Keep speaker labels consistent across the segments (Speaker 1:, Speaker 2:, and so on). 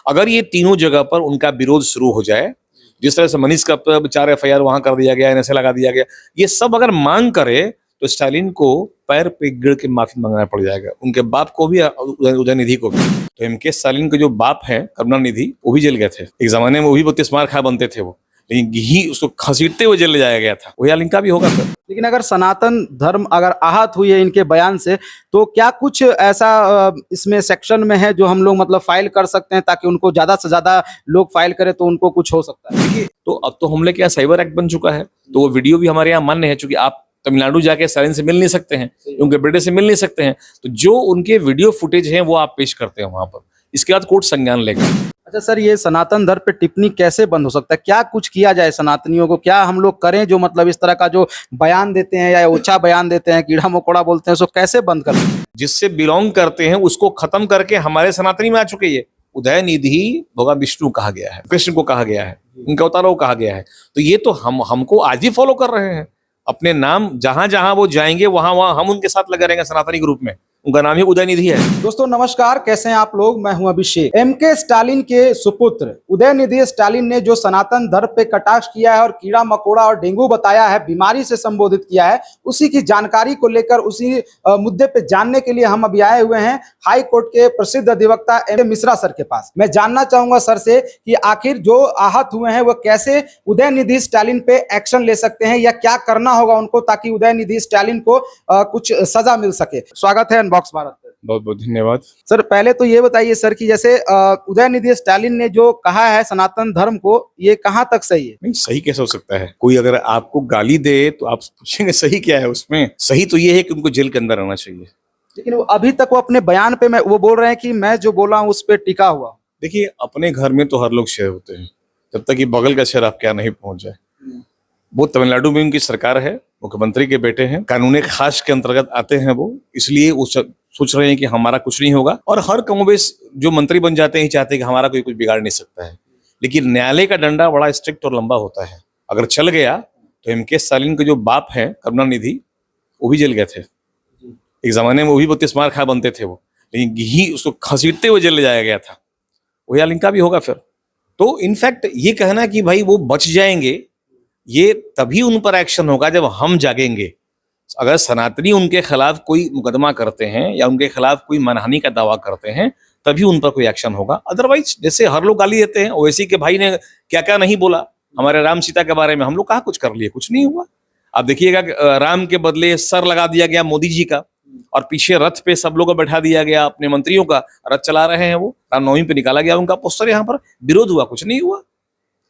Speaker 1: अगर ये तीनों जगह पर उनका विरोध शुरू हो जाए, जिस तरह से मनीष का 4 एफआईआर वहां कर दिया गया, एनएसए लगा दिया गया, ये सब अगर मांग करे तो स्टालिन को पैर पे गिर के माफी मांगना पड़ जाएगा, उनके बाप को भी, उदयनिधि को भी। तो एमके स्टालिन के जो बाप है करुणानिधि, वो भी जेल गए थे एक जमाने में, वो भी 32 मार खा बनते थे वो, लेकिन ही उसको घसीटते हुए जेल ले जाया गया था। वही हाल इनका भी होगा फिर।
Speaker 2: लेकिन अगर सनातन धर्म अगर आहत हुई है इनके बयान से, तो क्या कुछ ऐसा इसमें सेक्शन में है जो हम लोग मतलब फाइल कर सकते हैं ताकि उनको ज्यादा से ज्यादा लोग फाइल करें तो उनको कुछ हो सकता है?
Speaker 1: देखिए, तो अब तो हमले के यहाँ साइबर एक्ट बन चुका है, तो वो वीडियो भी हमारे यहाँ मान्य है, क्योंकि आप तमिलनाडु जाके स्टालिन से मिल नहीं सकते हैं, उनके बेटे से मिल नहीं सकते हैं, तो जो उनके वीडियो फुटेज हैं वो आप पेश करते हैं वहां पर, इसके बाद कोर्ट संज्ञान लेगा।
Speaker 2: अच्छा सर, ये सनातन धर्म पे टिप्पणी कैसे बंद हो सकता है? क्या कुछ किया जाए सनातनियों को, क्या हम लोग करें जो मतलब इस तरह का जो बयान देते हैं या ओछा बयान देते हैं, कीड़ा मकोड़ा बोलते हैं, उसको कैसे बंद करें?
Speaker 1: जिससे बिलोंग करते हैं उसको खत्म करके हमारे सनातनी में आ चुके ये उदयनिधि भगवान विष्णु कहा गया है, कृष्ण को कहा गया है, उनका अवतारों को कहा गया है, तो ये तो हमको आज ही फॉलो कर रहे हैं। अपने नाम जहां जहां वो जाएंगे वहां वहां हम उनके साथ लगे रहेंगे सनातनी ग्रुप में, उनका नाम ही उदयनिधि है।
Speaker 2: दोस्तों नमस्कार, कैसे हैं आप लोग? मैं हूं अभिषेक। एमके स्टालिन के सुपुत्र उदयनिधि स्टालिन ने जो सनातन धर्म पे कटाक्ष किया है और कीड़ा मकोड़ा और डेंगू बताया है, बीमारी से संबोधित किया है, उसी की जानकारी को लेकर, उसी मुद्दे पे जानने के लिए हम अभी आए हुए हैं हाई कोर्ट के प्रसिद्ध अधिवक्ता एम मिश्रा सर के पास। मैं जानना चाहूंगा सर से कि आखिर जो आहत हुए हैं वो कैसे उदयनिधि स्टालिन पे एक्शन ले सकते हैं, या क्या करना होगा उनको ताकि उदयनिधि स्टालिन को कुछ सजा मिल सके। स्वागत है अनबॉक्स भारत पे।
Speaker 1: बहुत बहुत धन्यवाद
Speaker 2: सर, पहले तो ये बताइए सर कि जैसे उदयनिधि स्टालिन ने जो कहा है सनातन धर्म को, ये कहाँ तक सही है?
Speaker 1: नहीं, सही कैसे हो सकता है? कोई अगर आपको गाली दे तो आप पूछेंगे सही क्या है उसमें? सही तो ये है कि उनको जेल के अंदर रहना चाहिए।
Speaker 2: लेकिन वो अभी तक वो अपने बयान पे वो बोल रहे हैं कि मैं जो बोला हूँ उस पर टिका हुआ।
Speaker 1: देखिए, अपने घर में तो हर लोग शेर होते हैं, जब तक ये बगल का शेर आपके यहाँ नहीं पहुंच जाए। वो तमिलनाडु में उनकी सरकार है, मुख्यमंत्री के बेटे हैं, कानून खास के अंतर्गत आते हैं वो, इसलिए वो सोच रहे हैं कि हमारा कुछ नहीं होगा, और हर कमोबेश जो मंत्री बन जाते हैं चाहते हैं कि हमारा कोई कुछ बिगाड़ नहीं सकता है। लेकिन न्यायालय का डंडा बड़ा स्ट्रिक्ट और लंबा होता है, अगर चल गया तो एमके स्टालिन के जो बाप है करुणानिधि, वो भी जेल गए थे एक जमाने में, वो भी 32 मार खा बनते थे वो, लेकिन ही उसको घसीटते हुए जेल ले जाया गया था। वही हाल इनका भी होगा फिर। तो इनफैक्ट ये कहना कि भाई वो बच जाएंगे, ये तभी उन पर एक्शन होगा जब हम जागेंगे। अगर सनातनी उनके खिलाफ कोई मुकदमा करते हैं या उनके खिलाफ कोई मानहानि का दावा करते हैं, तभी उन पर कोई एक्शन होगा। अदरवाइज जैसे हर लोग गाली देते हैं, ओवैसी के भाई ने क्या क्या नहीं बोला हमारे राम सीता के बारे में, हम लोग कहाँ कुछ कर लिए? कुछ नहीं हुआ। आप देखिएगा, राम के बदले सर लगा दिया गया मोदी जी का, और पीछे रथ पे सब लोगों को बैठा दिया गया, अपने मंत्रियों का रथ चला रहे हैं वो, रामनवमी पे निकाला गया उनका पोस्टर, यहाँ पर विरोध हुआ, कुछ नहीं हुआ।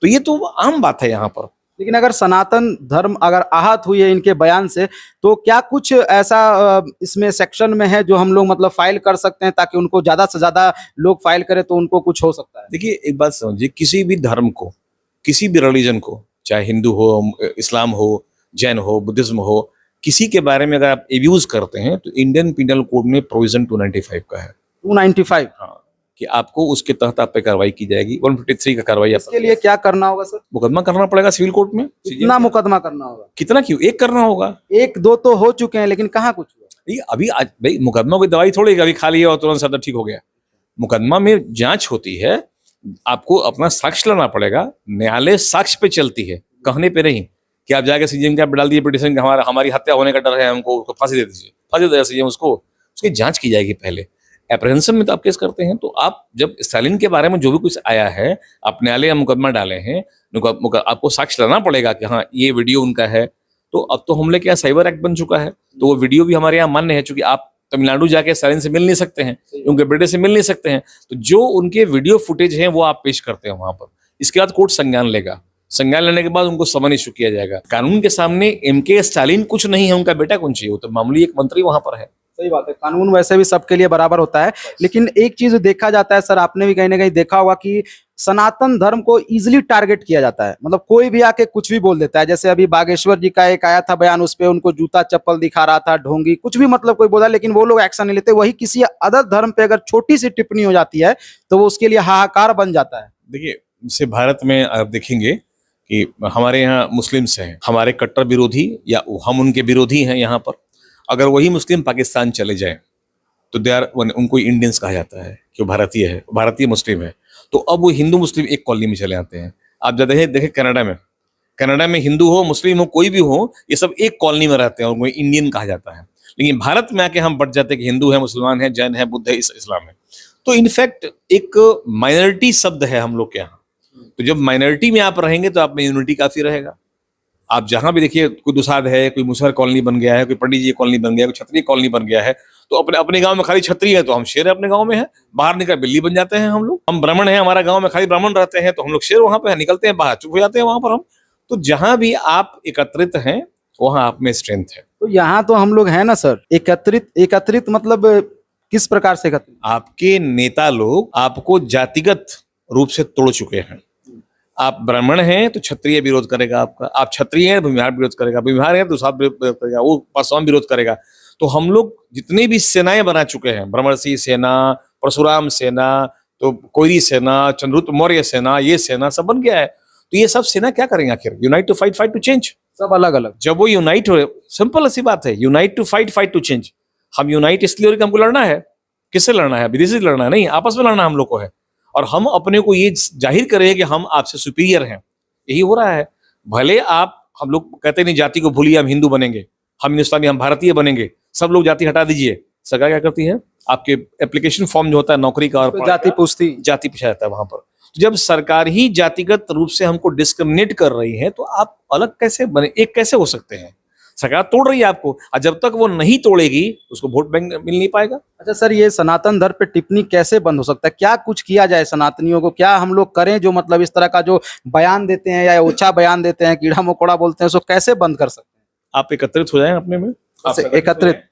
Speaker 1: तो ये तो आम बात है यहाँ पर।
Speaker 2: लेकिन अगर सनातन धर्म अगर आहत हुई है इनके बयान से, तो क्या कुछ ऐसा इसमें सेक्शन में है जो हम लोग मतलब फाइल कर सकते हैं ताकि उनको ज्यादा से ज्यादा लोग फाइल करें तो उनको कुछ हो सकता है?
Speaker 1: देखिए, एक बात समझिए, किसी भी धर्म को, किसी भी रिलीजन को, चाहे हिंदू हो, इस्लाम हो, जैन हो, बुद्धिज्म हो, किसी के बारे में अगर आप एब्यूज करते हैं तो इंडियन पिनल कोड में प्रोविजन 295 का है।
Speaker 2: 295?
Speaker 1: हाँ, कि आपको उसके तहत आप पे कार्रवाई की जाएगी। 153 का कार्रवाई।
Speaker 2: इसके लिए क्या करना होगा सर?
Speaker 1: मुकदमा करना पड़ेगा सिविल कोर्ट में।
Speaker 2: कितना मुकदमा करना होगा?
Speaker 1: कितना क्यों, एक करना होगा।
Speaker 2: एक दो तो हो चुके हैं, लेकिन कहाँ कुछ हुआ?
Speaker 1: अभी आज भाई मुकदमा की दवाई थोड़ी अभी खा लिया और तुरंत सदर ठीक हो गया। मुकदमा में जांच होती है, आपको अपना साक्ष्य लाना पड़ेगा, न्यायालय साक्ष्य पे चलती है, कहने पे नहीं कि आप जाके सीजीएम का डाल दिए पिटीशन, हमारी हत्या होने का डर है, हमको फांसी दे दीजिए, फांसी दे सीजीएम, उसको उसकी जांच की जाएगी पहले। एप्रहेंशन में तो आप केस करते हैं, तो आप जब स्टालिन के बारे में जो भी कुछ आया है, आप न्यायालय या मुकदमा डाले हैं, आपको साक्ष्य लाना पड़ेगा कि हाँ ये वीडियो उनका है। तो अब तो हमले के यहाँ साइबर एक्ट बन चुका है, तो वो वीडियो भी हमारे यहाँ मान्य है, क्योंकि आप तमिलनाडु जाके स्टालिन से मिल नहीं सकते हैं, उनके बेटे से मिल नहीं सकते हैं, तो जो उनके वीडियो फुटेज हैं वो आप पेश करते हैं वहां पर, इसके बाद कोर्ट संज्ञान लेगा। संज्ञान लेने के बाद उनको समन इशू किया जाएगा। कानून के सामने एमके स्टालिन कुछ नहीं है, उनका बेटा कौन चाहिए? वो तो मामूली एक मंत्री वहां पर है।
Speaker 2: सही बात है, कानून वैसे भी सबके लिए बराबर होता है। लेकिन एक चीज देखा जाता है सर, आपने भी कहीं ना कहीं देखा होगा कि सनातन धर्म को इजीली टारगेट किया जाता है। मतलब कोई भी आके कुछ भी बोल देता है। जैसे अभी बागेश्वर जी का एक आया था बयान, उस पे उनको जूता चप्पल दिखा रहा था, ढोंगी, कुछ भी मतलब कोई बोला, लेकिन वो लोग एक्शन नहीं लेते। वही किसी अदर धर्म पे अगर छोटी सी टिप्पणी हो जाती है तो वो उसके लिए हाहाकार बन जाता है।
Speaker 1: देखिए, जैसे भारत में आप देखेंगे कि हमारे यहाँ मुस्लिम्स हैं, हमारे कट्टर विरोधी या हम उनके विरोधी हैं यहाँ पर। अगर वही मुस्लिम पाकिस्तान चले जाएं तो दे आर, उनको इंडियंस कहा जाता है कि वो भारतीय है, भारतीय मुस्लिम है। तो अब वो हिंदू मुस्लिम एक कॉलोनी में चले आते हैं। आप जब देखें कनाडा में हिंदू हो मुस्लिम हो कोई भी हो, ये सब एक कॉलोनी में रहते हैं और वो इंडियन कहा जाता है। लेकिन भारत में आके हम बट जाते हैं कि हिंदू है, मुसलमान है, जैन है, बुद्ध है, इस्लाम है। तो इनफैक्ट एक माइनॉरिटी शब्द है हम लोग के यहाँ। तो जब माइनॉरिटी में आप रहेंगे तो आप में यूनिटी काफी रहेगा। आप जहां भी देखिए, कोई दुसाध है, कोई मुसहर कॉलोनी बन गया है, कोई पंडित जी कॉलोनी बन गया है, कोई क्षत्रिय कॉलोनी बन गया है, तो अपने अपने गांव में खाली क्षत्रिय है तो हम शेर अपने गांव में है, बाहर निकल बिल्ली बन जाते हैं हम लोग। हम ब्राह्मण हैं, हमारा गांव में खाली ब्राह्मण रहते हैं तो हम लोग शेर वहां पे निकलते हैं, बाहर चुप हो जाते हैं वहां पर हम। तो जहां भी आप एकत्रित हैं वहां आप में स्ट्रेंथ है।
Speaker 2: तो यहाँ तो हम लोग हैं ना सर, एकत्रित मतलब किस प्रकार से एकत्रित?
Speaker 1: आपके नेता लोग आपको जातिगत रूप से तोड़ चुके हैं। आप ब्राह्मण हैं तो क्षत्रिय विरोध करेगा आपका, आप क्षत्रिय हैं तो भूमिहार विरोध करेगा, भूमिहार है तो साथ विरोध करेगा, वो पासवान विरोध करेगा। तो हम लोग जितने भी सेनाएं बना चुके हैं, ब्रह्मर्षि सेना, परशुराम सेना, तो कोयरी सेना, चंद्रगुप्त मौर्य सेना, ये सेना सब बन गया है। तो ये सब सेना क्या करेंगे आखिर? Unite to fight, fight to change.
Speaker 2: सब अलग अलग।
Speaker 1: जब वो यूनाइट हो, सिंपल सी बात है, unite to fight, fight to change. हम यूनाइट इसलिए हो कि हमको लड़ना है। किससे लड़ना है? विदेशी से लड़ना है नहीं, आपस में लड़ना हम लोग को है। और हम अपने को ये जाहिर करें कि हम आपसे सुपीरियर हैं, यही हो रहा है। भले आप, हम लोग कहते नहीं जाति को भूलिए, हम हिंदू बनेंगे, हम हिंदुस्तानी, हम भारतीय बनेंगे, सब लोग जाति हटा दीजिए। सरकार क्या करती है? आपके एप्लीकेशन फॉर्म जो होता है नौकरी का और
Speaker 2: जाति पूछती,
Speaker 1: जाति पूछा जाता है वहां पर। तो जब सरकार ही जातिगत रूप से हमको डिस्क्रिमिनेट कर रही है तो आप अलग कैसे बने, एक कैसे हो सकते हैं? सरकार तोड़ रही है आपको, और जब तक वो नहीं तोड़ेगी उसको वोट बैंक मिल नहीं पाएगा।
Speaker 2: अच्छा सर, ये सनातन धर्म पे टिप्पणी कैसे बंद हो सकता है? क्या कुछ किया जाए सनातनियों को? क्या हम लोग करें जो मतलब इस तरह का जो बयान देते हैं या ओछा बयान देते हैं, कीड़ा मकोड़ा बोलते हैं, उसको कैसे बंद कर सकते हैं?
Speaker 1: आप एकत्रित हो जाएं अपने में, आप
Speaker 2: एकत्रित,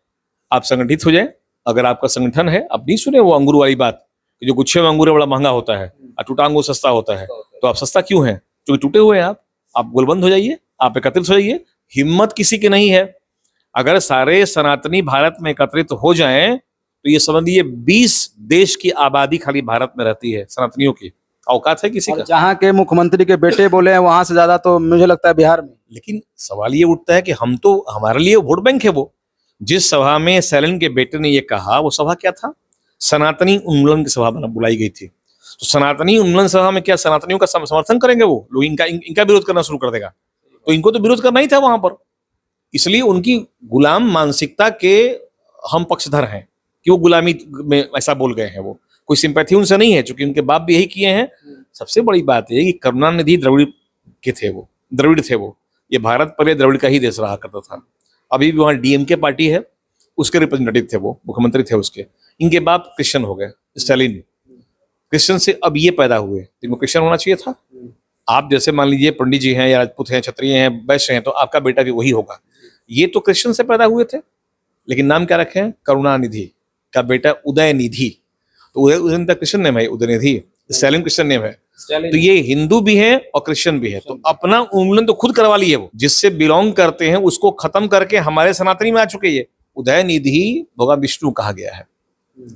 Speaker 1: आप संगठित हो जाएं। अगर आपका संगठन है, आप नहीं सुने वो अंगूर वाली बात कि जो गुच्छे में अंगूर है बड़ा महंगा होता है और टूटा अंगूर सस्ता होता है। तो आप सस्ता क्यों है? क्योंकि टूटे हुए हैं आप गोलबंद हो जाइए, आप एकत्रित हो जाइए। हिम्मत किसी की नहीं है। अगर सारे सनातनी भारत में एकत्रित हो जाएं तो ये समझिए 20 देश की आबादी खाली भारत में रहती है। सनातनियों की औकात है किसी का?
Speaker 2: जहाँ के मुख्यमंत्री के बेटे बोले हैं वहां से ज्यादा तो मुझे लगता है बिहार में।
Speaker 1: लेकिन सवाल ये उठता है कि हम तो, हमारे लिए वोट बैंक है वो। जिस सभा में सैलन के बेटे ने ये कहा, वो सभा क्या था? सनातनी उन्मूलन की सभा बुलाई गई थी। तो सनातनी उन्मूलन सभा में क्या सनातनियों का समर्थन करेंगे वो लोग? इनका विरोध करना शुरू कर देगा। तो इनको तो विरोध करना ही था वहां पर। इसलिए उनकी गुलाम मानसिकता के हम पक्षधर हैं कि वो गुलामी में ऐसा बोल गए हैं। वो कोई सिंपैथी उनसे नहीं है, क्योंकि उनके बाप भी यही किए हैं। सबसे बड़ी बात है कि करुणानिधि द्रविड़ के थे, वो द्रविड़ थे। वो ये भारत पहले द्रविड़ का ही देश रहा करता था। अभी भी वहाँ डीएमके पार्टी है, उसके रिप्रेजेंटेटिव थे, वो मुख्यमंत्री थे उसके। इनके बाप क्रिश्चियन हो गए, स्टालिन क्रिश्चियन से अब ये पैदा हुए। इनको क्रिश्चियन होना चाहिए था। आप जैसे मान लीजिए पंडित जी हैं या राजपूत हैं, क्षत्रिय हैं, वैश्य हैं, तो आपका बेटा भी वही होगा। ये तो क्रिश्चियन से पैदा हुए थे, लेकिन नाम क्या रखे हैं? करुणानिधि का बेटा उदयनिधि। तो उदयनिधि क्रिश्चियन नेम है, उदयनिधि स्टालिन क्रिश्चियन नेम है। तो ये हिंदू भी है और क्रिश्चियन भी है। तो अपना उन्मूलन तो खुद करवा लिए, वो जिससे बिलोंग करते हैं उसको खत्म करके हमारे सनातनी में आ चुके। ये उदयनिधि भगवान विष्णु कहा गया है,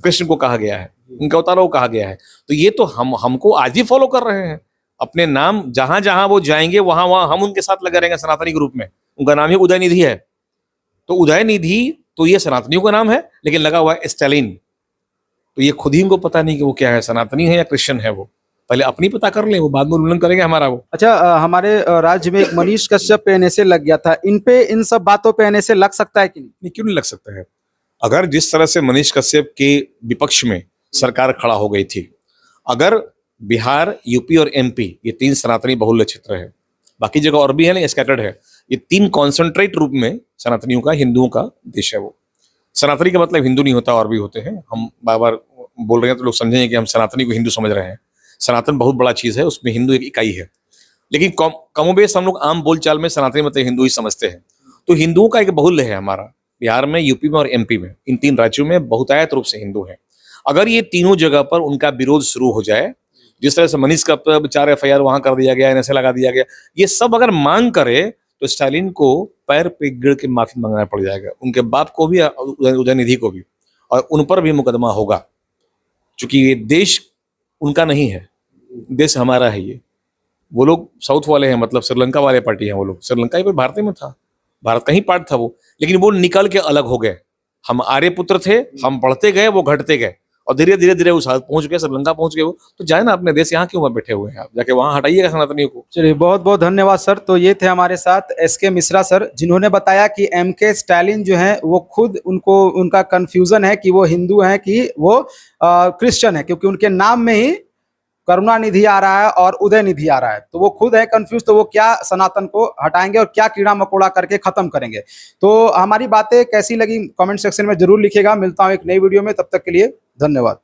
Speaker 1: कृष्ण को कहा गया है, उनका अवतारों को कहा गया है। तो ये तो हमको आज ही फॉलो कर रहे हैं। अपने नाम जहां जहां वो जाएंगे वहां वहां हम उनके साथ लगे रहेंगे सनातनी के रूप में। उनका नाम ही उदयनिधि है। तो उदयनिधि तो ये सनातनियों का नाम है, लेकिन लगा हुआ है स्टालिन। तो ये खुद ही उनको पता नहीं कि वो क्या है, सनातनी है या क्रिश्चियन है। वो पहले अपनी पता कर ले, वो बाद में उन्मूलन करेंगे हमारा वो।
Speaker 2: अच्छा, हमारे राज्य में एक मनीष कश्यप पे एनएसए लग गया था। इन पे, इन सब बातों पे एनएसए लग सकता है कि नहीं?
Speaker 1: क्यों नहीं लग सकता है? अगर जिस तरह से मनीष कश्यप के विपक्ष में सरकार खड़ा हो गई थी, अगर बिहार, यूपी और एमपी ये 3 सनातनी बहुल्य क्षेत्र है, बाकी जगह और भी है ना, स्कैटर्ड है, ये 3 कॉन्सेंट्रेट रूप में सनातनियों का, हिंदुओं का देश है वो। सनातनी का मतलब हिंदू नहीं होता, और भी होते हैं। हम बार बार बोल रहे हैं तो लोग समझेंगे कि हम सनातनी को हिंदू समझ रहे हैं। सनातन बहुत बड़ा चीज है, उसमें हिंदू एक इकाई है। लेकिन कमोबेश हम लोग आम बोलचाल में सनातनी मतलब हिंदू ही समझते हैं। तो हिंदुओं का एक बहुल्य है हमारा, बिहार में, यूपी में और एमपी में। इन 3 राज्यों में बहुतायत रूप से हिंदू हैं। अगर ये तीनों जगह पर उनका विरोध शुरू हो जाए, जिस तरह से मनीष का 4 FIR वहां कर दिया गया, एनएसए लगा दिया गया, ये सब अगर मांग करे तो स्टालिन को पैर पे गिर के माफी मांगना पड़ जाएगा, उनके बाप को भी, उदयनिधि को भी, और उन पर भी मुकदमा होगा। क्योंकि ये देश उनका नहीं है, देश हमारा है। ये वो लोग साउथ वाले हैं, मतलब श्रीलंका वाले पार्टी हैं वो लोग। श्रीलंका ही भारत में था, भारत का ही पार्ट था वो, लेकिन वो निकल के अलग हो गए। हम आर्यपुत्र थे, हम बढ़ते गए, वो घटते गए। और धीरे धीरे धीरे उस हालत पहुंच गए, श्रीलंका पहुंच गए वो, तो जाए ना अपने देश, यहाँ क्यों वहाँ बैठे हुए हैं आप, जाके वहाँ हटाइएगा सनातनियों को।
Speaker 2: चलिए, बहुत बहुत धन्यवाद सर। तो ये थे हमारे साथ एसके मिश्रा सर, जिन्होंने बताया कि एमके स्टालिन जो है वो खुद उनका कंफ्यूजन है कि वो हिंदू हैं कि वो क्रिश्चियन है, क्योंकि उनके नाम में ही करुणानिधि आ रहा है और उदयनिधि आ रहा है, तो वो खुद है कंफ्यूज। तो वो क्या सनातन को हटाएंगे और क्या कीड़ा मकोड़ा करके खत्म करेंगे। तो हमारी बातें कैसी लगी कमेंट सेक्शन में जरूर लिखिएगा। मिलता हूं एक नई वीडियो में, तब तक के लिए धन्यवाद।